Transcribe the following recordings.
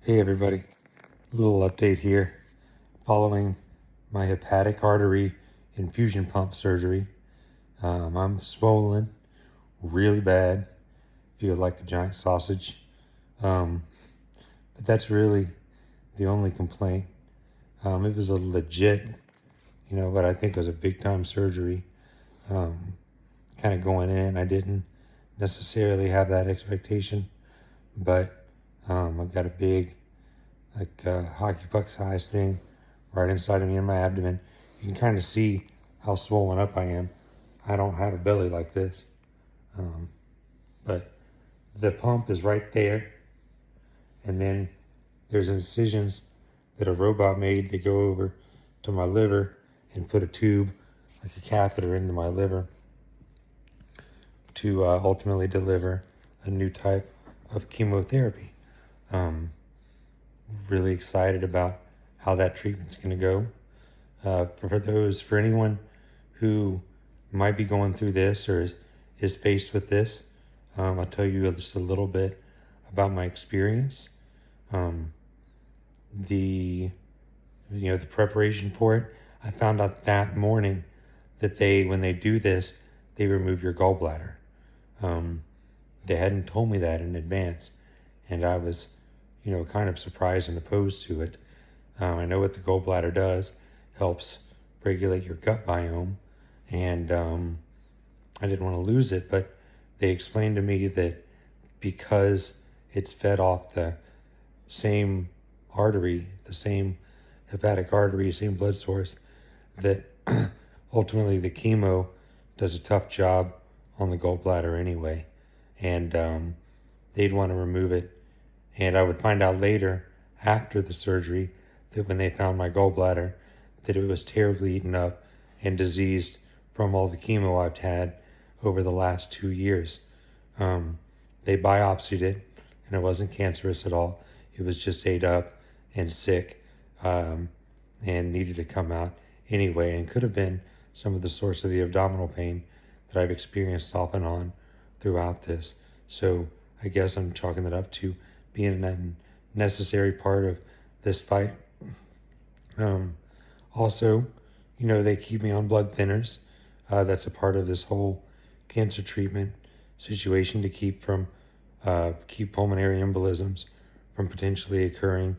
Hey everybody, a little update here. Following my hepatic artery infusion pump surgery, I'm swollen really bad, feel like a giant sausage. Um, but that's really the only complaint. It was a legit, what I think was a big time surgery. Kind of going in, I didn't necessarily have that expectation, but I've got a big hockey puck size thing right inside of me in my abdomen. You can kind of see how swollen up I am. I don't have a belly like this, but the pump is right there, and then there's incisions that a robot made that go over to my liver and put a tube, like a catheter, into my liver to ultimately deliver a new type of chemotherapy. Really excited about how that treatment's going to go. For anyone who might be going through this or is faced with this, I'll tell you just a little bit about my experience. The preparation for it. I found out that morning that when they do this, they remove your gallbladder. They hadn't told me that in advance, and I was, kind of surprised and opposed to it. I know what the gallbladder does, helps regulate your gut biome, and I didn't want to lose it, but they explained to me that because it's fed off the same artery, the same hepatic artery, same blood source, that ultimately the chemo does a tough job on the gallbladder anyway, and they'd want to remove it. And I would find out later, after the surgery, that when they found my gallbladder, that it was terribly eaten up and diseased from all the chemo I've had over the last 2 years. They biopsied it, and it wasn't cancerous at all. It was just ate up and sick, and needed to come out anyway, and could have been some of the source of the abdominal pain that I've experienced off and on throughout this. So I guess I'm chalking that up to being a necessary part of this fight. Also, they keep me on blood thinners. That's a part of this whole cancer treatment situation to keep pulmonary embolisms from potentially occurring.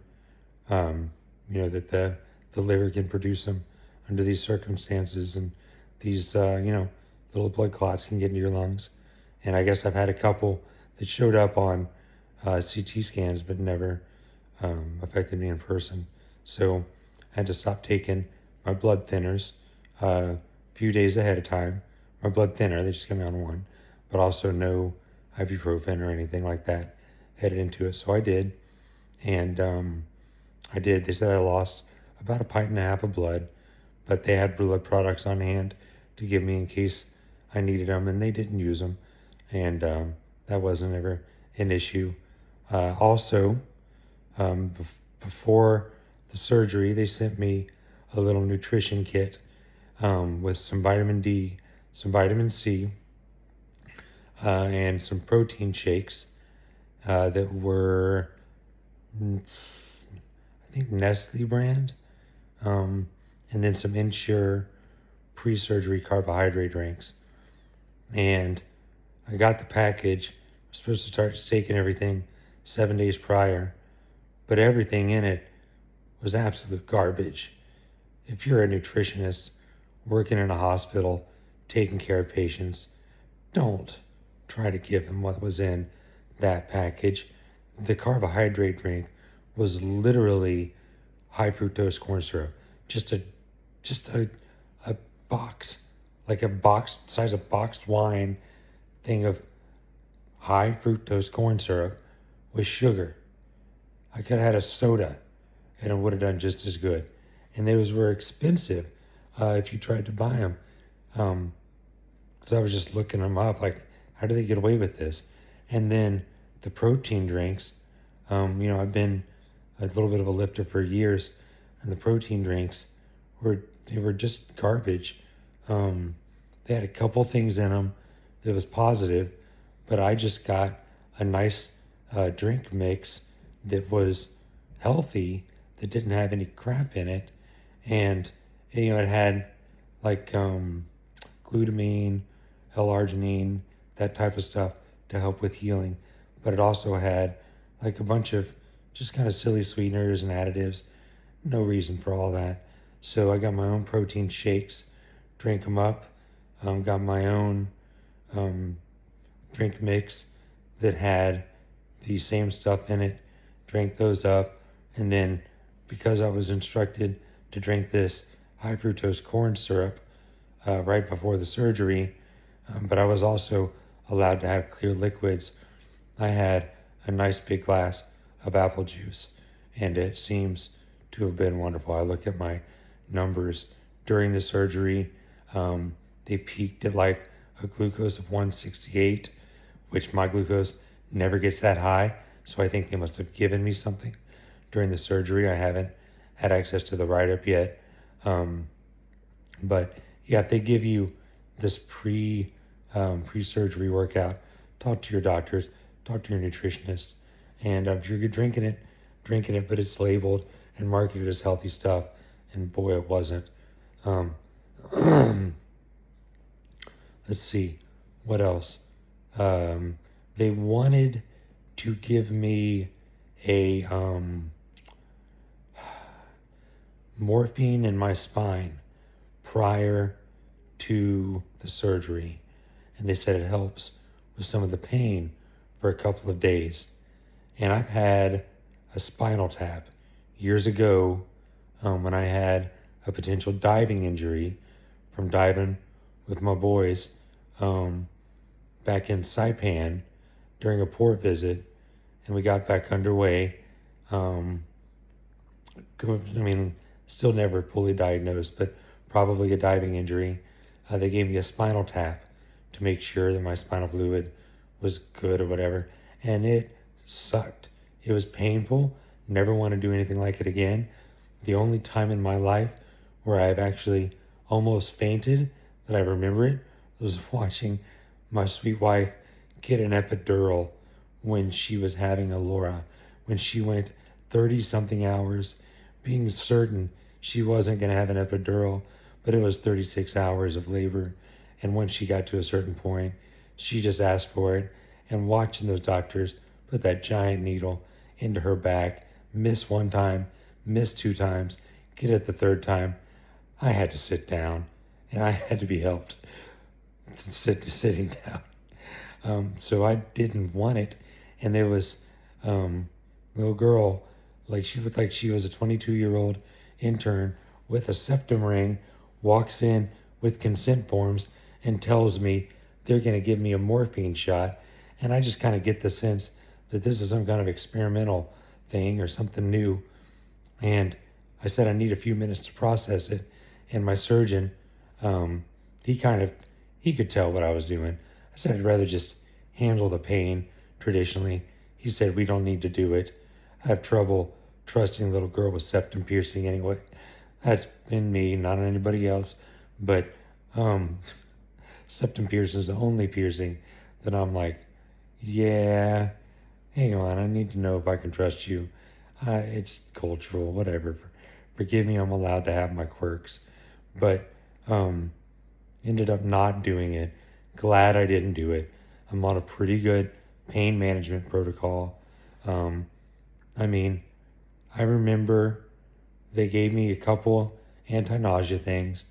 That the liver can produce them under these circumstances, and these little blood clots can get into your lungs. And I guess I've had a couple that showed up on CT scans but never affected me in person. So I had to stop taking my blood thinners a few days ahead of time. My blood thinner, they just got me on one, but also no ibuprofen or anything like that headed into it. So I did, and I did. They said I lost about 1.5 pints of blood, but they had blood products on hand to give me in case I needed them, and they didn't use them, and that wasn't ever an issue. Also, before the surgery, they sent me a little nutrition kit with some vitamin D, some vitamin C, and some protein shakes that were, I think, Nestle brand, and then some Ensure pre-surgery carbohydrate drinks. And I got the package. I was supposed to start taking everything 7 days prior, but everything in it was absolute garbage. If you're a nutritionist working in a hospital, taking care of patients, don't try to give them what was in that package. The carbohydrate drink was literally high fructose corn syrup. Just a box, like a box size of boxed wine thing of high fructose corn syrup with sugar. I could have had a soda and it would have done just as good. And those were expensive if you tried to buy them. Because I was just looking them up, like, how do they get away with this? And then the protein drinks, I've been a little bit of a lifter for years, and the protein drinks were just garbage. They had a couple things in them that was positive, but I just got a nice drink mix that was healthy, that didn't have any crap in it. And, it had like glutamine, L-arginine, that type of stuff to help with healing. But it also had like a bunch of just kind of silly sweeteners and additives. No reason for all that. So I got my own protein shakes, drink them up. Got my own drink mix that had the same stuff in it, drank those up, and then because I was instructed to drink this high fructose corn syrup right before the surgery, but I was also allowed to have clear liquids, I had a nice big glass of apple juice, and it seems to have been wonderful. I look at my numbers during the surgery. They peaked at like a glucose of 168, which my glucose never gets that high. So I think they must have given me something during the surgery. I haven't had access to the write-up yet. But yeah, if they give you this pre-surgery workout, talk to your doctors, talk to your nutritionist. And if you're drinking it, but it's labeled and marketed as healthy stuff. And boy, it wasn't. Let's see, what else? They wanted to give me a morphine in my spine prior to the surgery. And they said it helps with some of the pain for a couple of days. And I've had a spinal tap years ago when I had a potential diving injury from diving with my boys back in Saipan during a port visit, and we got back underway. Still never fully diagnosed, but probably a diving injury. They gave me a spinal tap to make sure that my spinal fluid was good or whatever, and it sucked. It was painful. Never want to do anything like it again. The only time in my life where I've actually almost fainted that I remember it was watching my sweet wife get an epidural when she was having a Laura, when she went 30 something hours being certain she wasn't going to have an epidural, but it was 36 hours of labor. And when she got to a certain point, she just asked for it. And watching those doctors put that giant needle into her back, miss one time, miss two times, get it the third time, I had to sit down, and I had to be helped sitting down. So I didn't want it. And there was a little girl, like she looked like she was a 22-year-old intern with a septum ring, walks in with consent forms and tells me they're going to give me a morphine shot. And I just kind of get the sense that this is some kind of experimental thing or something new. And I said I need a few minutes to process it. And my surgeon, he could tell what I was doing. I said I'd rather just handle the pain traditionally. He said we don't need to do it. I have trouble trusting a little girl with septum piercing anyway. That's been me, not anybody else. But septum piercing is the only piercing that I'm like, yeah, hang on, I need to know if I can trust you. It's cultural, whatever. Forgive me, I'm allowed to have my quirks. But ended up not doing it. Glad I didn't do it. I'm on a pretty good pain management protocol. I remember they gave me a couple anti-nausea things.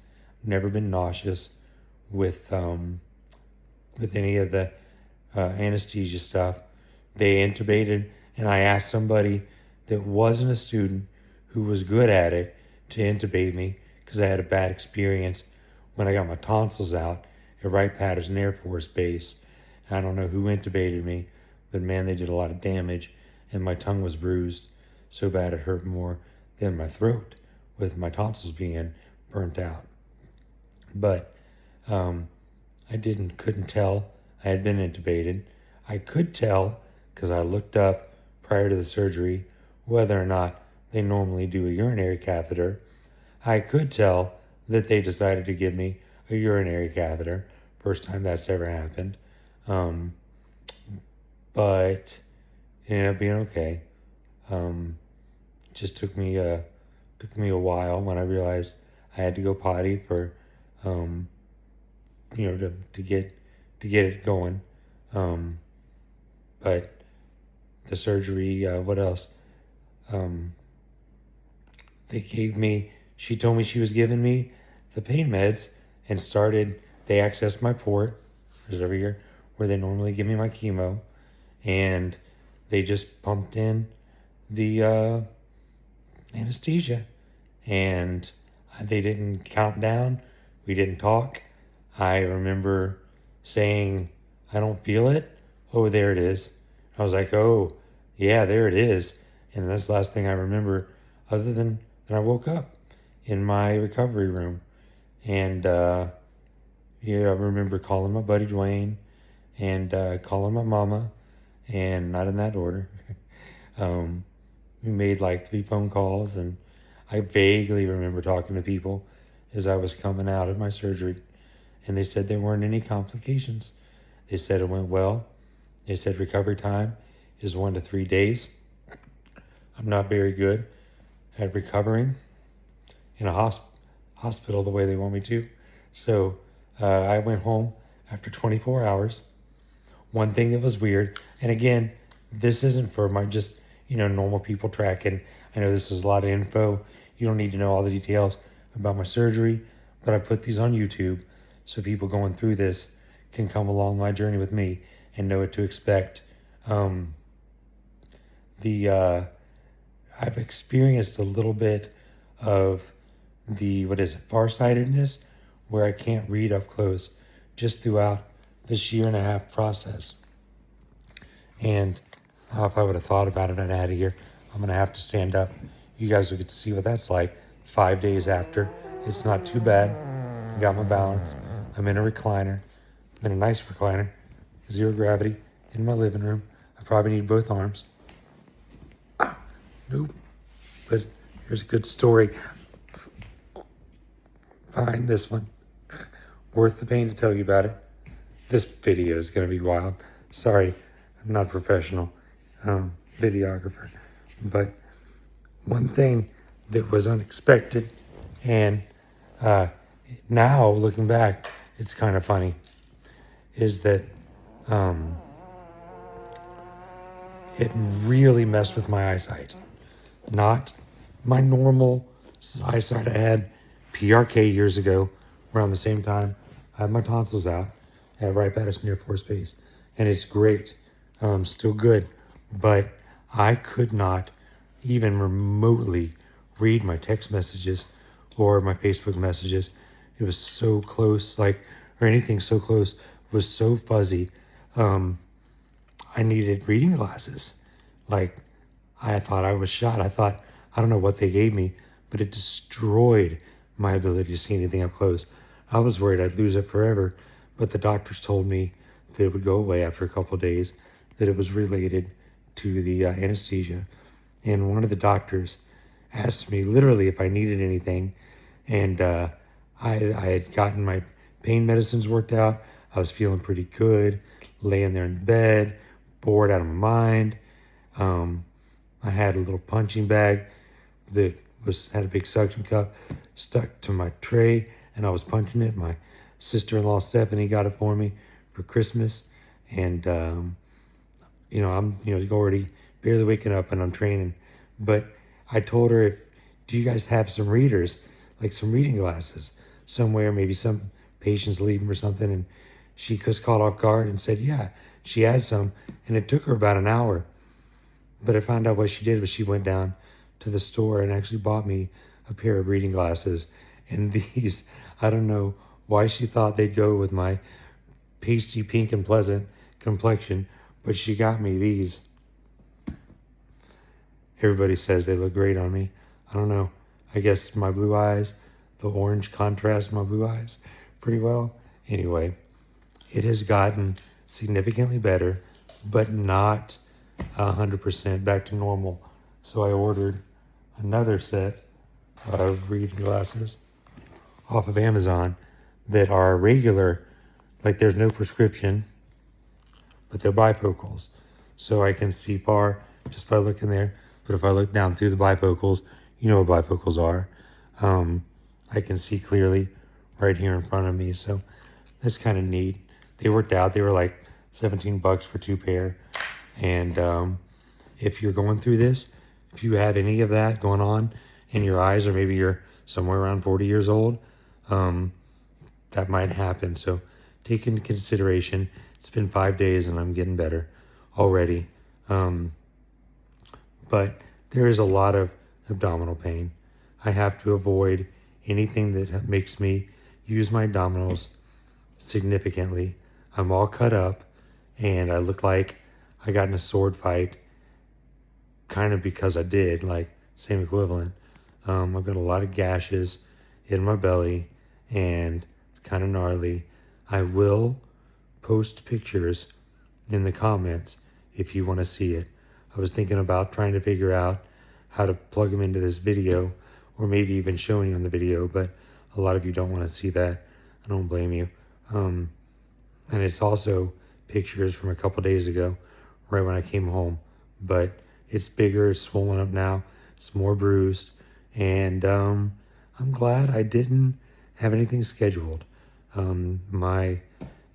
Never been nauseous with any of the anesthesia stuff. They intubated, and I asked somebody that wasn't a student who was good at it to intubate me because I had a bad experience when I got my tonsils out at Wright-Patterson Air Force Base. I don't know who intubated me, but man, they did a lot of damage, and my tongue was bruised so bad it hurt more than my throat with my tonsils being burnt out. But I couldn't tell I had been intubated. I could tell because I looked up prior to the surgery whether or not they normally do a urinary catheter. I could tell that they decided to give me a urinary catheter. First time that's ever happened. But it ended up being okay. just took me a while when I realized I had to go potty for, to get it going. But the surgery, what else? She told me she was giving me the pain meds and they accessed my port, which is over here, where they normally give me my chemo, and they just pumped in the anesthesia, and they didn't count down. We didn't talk. I remember saying, I don't feel it. Oh, there it is. I was like, oh, yeah, there it is. And that's the last thing I remember, other than I woke up in my recovery room. And I remember calling my buddy Dwayne and calling my mama, and not in that order. We made like 3 phone calls, and I vaguely remember talking to people as I was coming out of my surgery, and they said there weren't any complications. They said it went well. They said recovery time is 1 to 3 days. I'm not very good at recovering in a hospital the way they want me to. So I went home after 24 hours. One thing that was weird, and again, this isn't for my just, normal people tracking. I know this is a lot of info. You don't need to know all the details about my surgery, but I put these on YouTube so people going through this can come along my journey with me and know what to expect. I've experienced a little bit of farsightedness, where I can't read up close just throughout this 1.5-year process. And if I would have thought about it and out of here, I'm going to have to stand up. You guys will get to see what that's like 5 days after. It's not too bad. I got my balance. I'm in a recliner. I'm in a nice recliner. 0 gravity in my living room. I probably need both arms. Nope. But here's a good story. Find this one. Worth the pain to tell you about it. This video is going to be wild. Sorry, I'm not a professional videographer. But one thing that was unexpected, and now looking back, it's kind of funny, is that it really messed with my eyesight. Not my normal eyesight. I had PRK years ago, around the same time. I had my tonsils out at Wright-Patterson Air Force Base, and it's great, still good, but I could not even remotely read my text messages or my Facebook messages. It was so close, or anything so close was so fuzzy. I needed reading glasses. I thought I was shot. I don't know what they gave me, but it destroyed my ability to see anything up close. I was worried I'd lose it forever, but the doctors told me that it would go away after a couple of days, that it was related to the anesthesia. And one of the doctors asked me literally if I needed anything, and I had gotten my pain medicines worked out. I was feeling pretty good, laying there in the bed, bored out of my mind. I had a little punching bag that had a big suction cup stuck to my tray, and I was punching it. My sister-in-law Stephanie got it for me for Christmas, and I'm already barely waking up and I'm training. But I told her, do you guys have some readers, like some reading glasses somewhere? Maybe some patients leave them or something. And she was caught off guard and said, yeah, she had some, and it took her about an hour. But I found out what she did was she went down to the store and actually bought me a pair of reading glasses. And these, I don't know why she thought they'd go with my pasty pink and pleasant complexion, but she got me these. Everybody says they look great on me. I don't know. I guess my blue eyes, the orange contrast my blue eyes pretty well. Anyway, it has gotten significantly better, but not 100% back to normal. So I ordered another set of reading glasses off of Amazon that are regular, there's no prescription, but they're bifocals. So I can see far just by looking there. But if I look down through the bifocals, you know what bifocals are, I can see clearly right here in front of me. So that's kind of neat. They worked out. They were like $17 for 2 pair. And if you're going through this, if you have any of that going on in your eyes, or maybe you're somewhere around 40 years old, that might happen. So take into consideration. It's been 5 days and I'm getting better already. But there is a lot of abdominal pain. I have to avoid anything that makes me use my abdominals significantly. I'm all cut up and I look like I got in a sword fight, kind of because I did, like same equivalent. I've got a lot of gashes in my belly and it's kind of gnarly. I will post pictures in the comments if you want to see it. I was thinking about trying to figure out how to plug them into this video, or maybe even showing you on the video, but a lot of you don't want to see that. I don't blame you. And it's also pictures from a couple days ago, right when I came home. But it's bigger, it's swollen up now, it's more bruised, and I'm glad I didn't have anything scheduled. My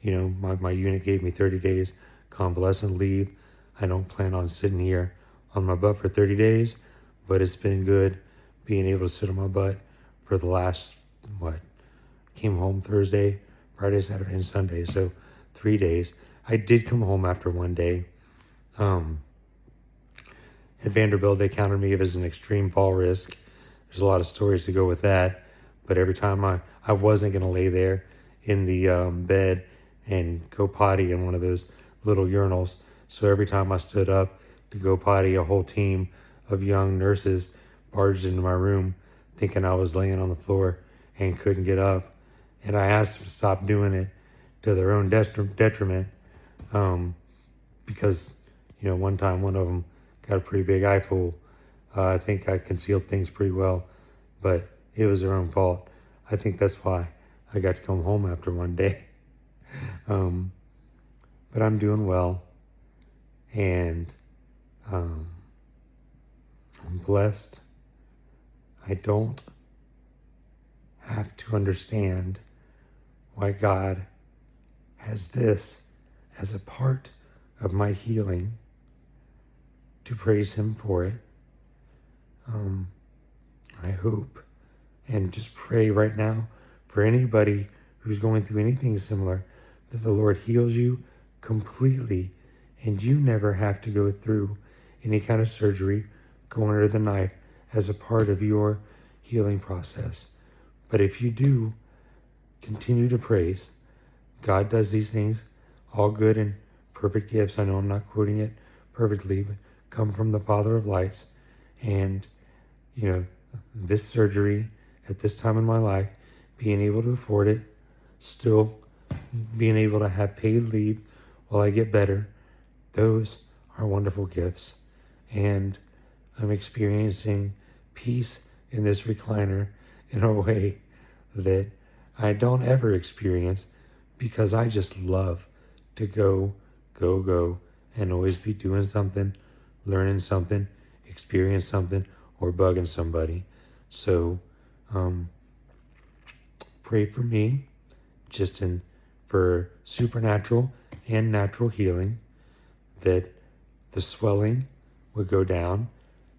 unit gave me 30 days convalescent leave. I don't plan on sitting here on my butt for 30 days, but it's been good being able to sit on my butt for the last, came home Thursday, Friday, Saturday, and Sunday, so 3 days. I did come home after 1 day. At Vanderbilt, they counted me as an extreme fall risk. There's a lot of stories to go with that, but every time I wasn't going to lay there in the bed and go potty in one of those little urinals. So every time I stood up to go potty, a whole team of young nurses barged into my room thinking I was laying on the floor and couldn't get up. And I asked them to stop doing it to their own detriment, because, one time one of them got a pretty big eyeful. I think I concealed things pretty well, but it was their own fault. I think that's why I got to come home after 1 day. But I'm doing well, and I'm blessed. I don't have to understand why God has this as a part of my healing to praise Him for it. I hope and just pray right now for anybody who's going through anything similar, that the Lord heals you completely and you never have to go through any kind of surgery, go under the knife as a part of your healing process. But if you do, continue to praise. God does these things, all good and perfect gifts. I know I'm not quoting it perfectly, but come from the Father of lights. And, this surgery at this time in my life, being able to afford it, still being able to have paid leave while I get better, those are wonderful gifts. And I'm experiencing peace in this recliner in a way that I don't ever experience, because I just love to go, and always be doing something, learning something, experience something, or bugging somebody. So pray for me, for supernatural and natural healing, that the swelling would go down.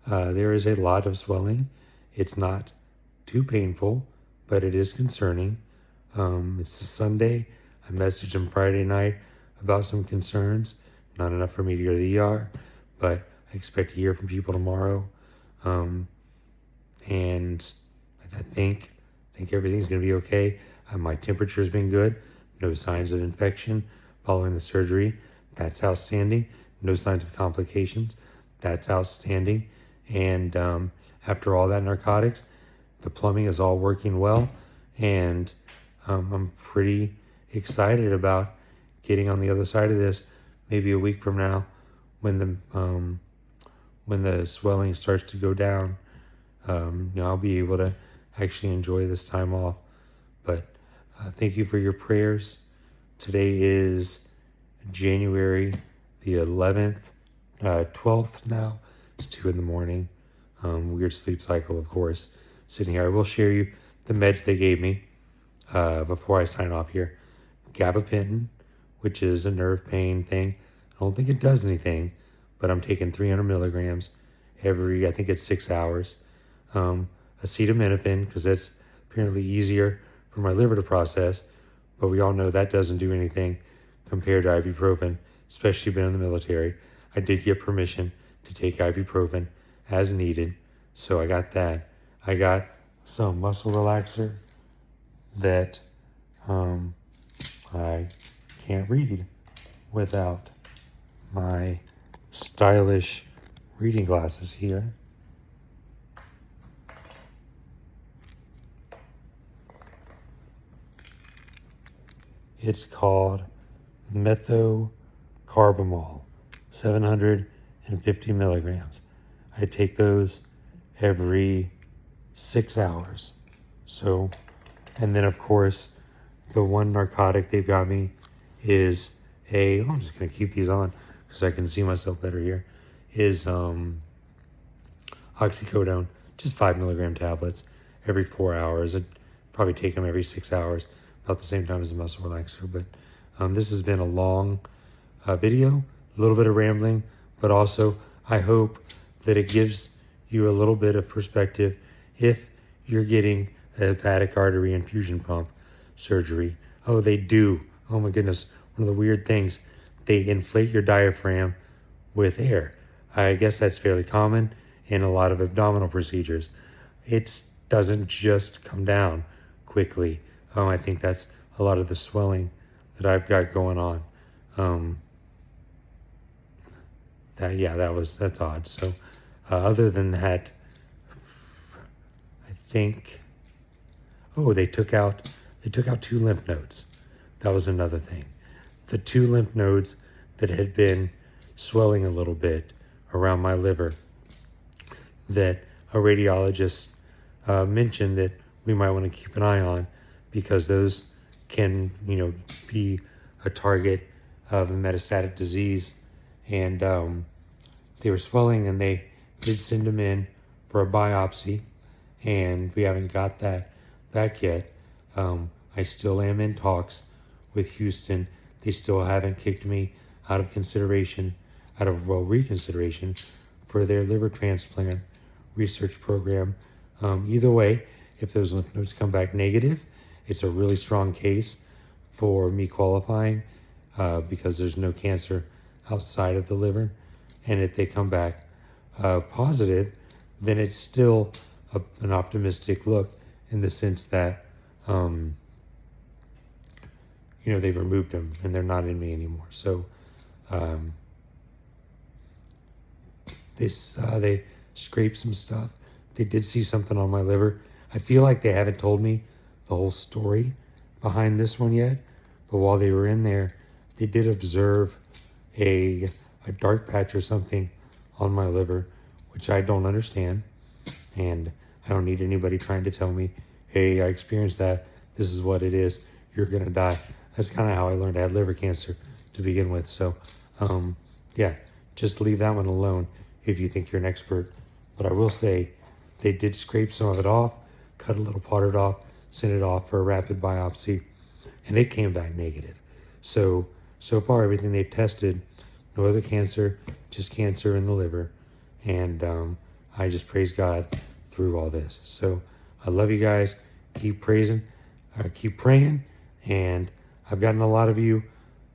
There is a lot of swelling. It's not too painful, but it is concerning. It's a Sunday. I messaged him Friday night about some concerns. Not enough for me to go to the ER, but I expect to hear from people tomorrow. And I think everything's going to be okay. My temperature's been good. No signs of infection following the surgery. That's outstanding. No signs of complications. That's outstanding. And after all that narcotics, the plumbing is all working well. And I'm pretty excited about getting on the other side of this, maybe a week from now, when the swelling starts to go down. I'll be able to actually enjoy this time off. But thank you for your prayers. Today is January the 11th, 12th now, It's 2 in the morning. Weird sleep cycle, of course. Sitting here, I will share you the meds they gave me before I sign off here. Gabapentin, which is a nerve pain thing. I don't think it does anything, but I'm taking 300 milligrams every, I think it's 6 hours. Acetaminophen, because that's apparently easier for my liver to process, but we all know that doesn't do anything compared to ibuprofen, especially being in the military. I did get permission to take ibuprofen as needed, so I got that. I got some muscle relaxer that I can't read without my stylish reading glasses here. It's called methocarbamol, 750 milligrams. I take those every 6 hours. So, and then of course, the one narcotic they've got me is I'm just going to keep these on because I can see myself better here, is oxycodone, just 5 milligram tablets every 4 hours. I'd probably take them every 6 hours, about the same time as a muscle relaxer. But this has been a long video, a little bit of rambling, but also I hope that it gives you a little bit of perspective if you're getting a hepatic artery infusion pump surgery. Oh, they do. Oh my goodness. One of the weird things, they inflate your diaphragm with air. I guess that's fairly common in a lot of abdominal procedures. It doesn't just come down quickly. I think that's a lot of the swelling that I've got going on. That's odd. So other than that, I think, they took out 2 lymph nodes. That was another thing. The 2 lymph nodes that had been swelling a little bit around my liver, that a radiologist mentioned that we might want to keep an eye on, because those can, be a target of the metastatic disease. And they were swelling, and they did send them in for a biopsy, and we haven't got that back yet. I still am in talks with Houston. They still haven't kicked me out of reconsideration for their liver transplant research program. Either way, if those lymph nodes come back negative, it's a really strong case for me qualifying because there's no cancer outside of the liver. And if they come back positive, then it's still an optimistic look in the sense that, they've removed them and they're not in me anymore. So they scraped some stuff. They did see something on my liver. I feel like they haven't told me the whole story behind this one yet, but while they were in there, they did observe a dark patch or something on my liver, which I don't understand, and I don't need anybody trying to tell me, hey, I experienced that, this is what it is, you're gonna die. That's kind of how I learned I had liver cancer to begin with. So just leave that one alone if you think you're an expert. But I will say they did scrape some of it off, cut a little part of it off, send it off for a rapid biopsy, and it came back negative. So far everything they've tested, no other cancer, just cancer in the liver. And I just praise God through all this. So I love you guys. Keep praying, and I've gotten a lot of you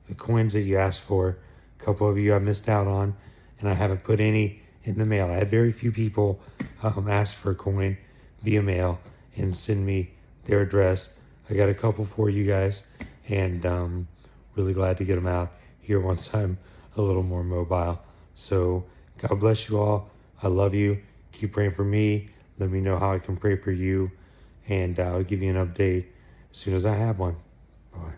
the coins that you asked for. A couple of you I missed out on, and I haven't put any in the mail. I had very few people ask for a coin via mail and send me their address. I got a couple for you guys, and really glad to get them out here once I'm a little more mobile. So God bless you all. I love you. Keep praying for me. Let me know how I can pray for you, and I'll give you an update as soon as I have one. Bye.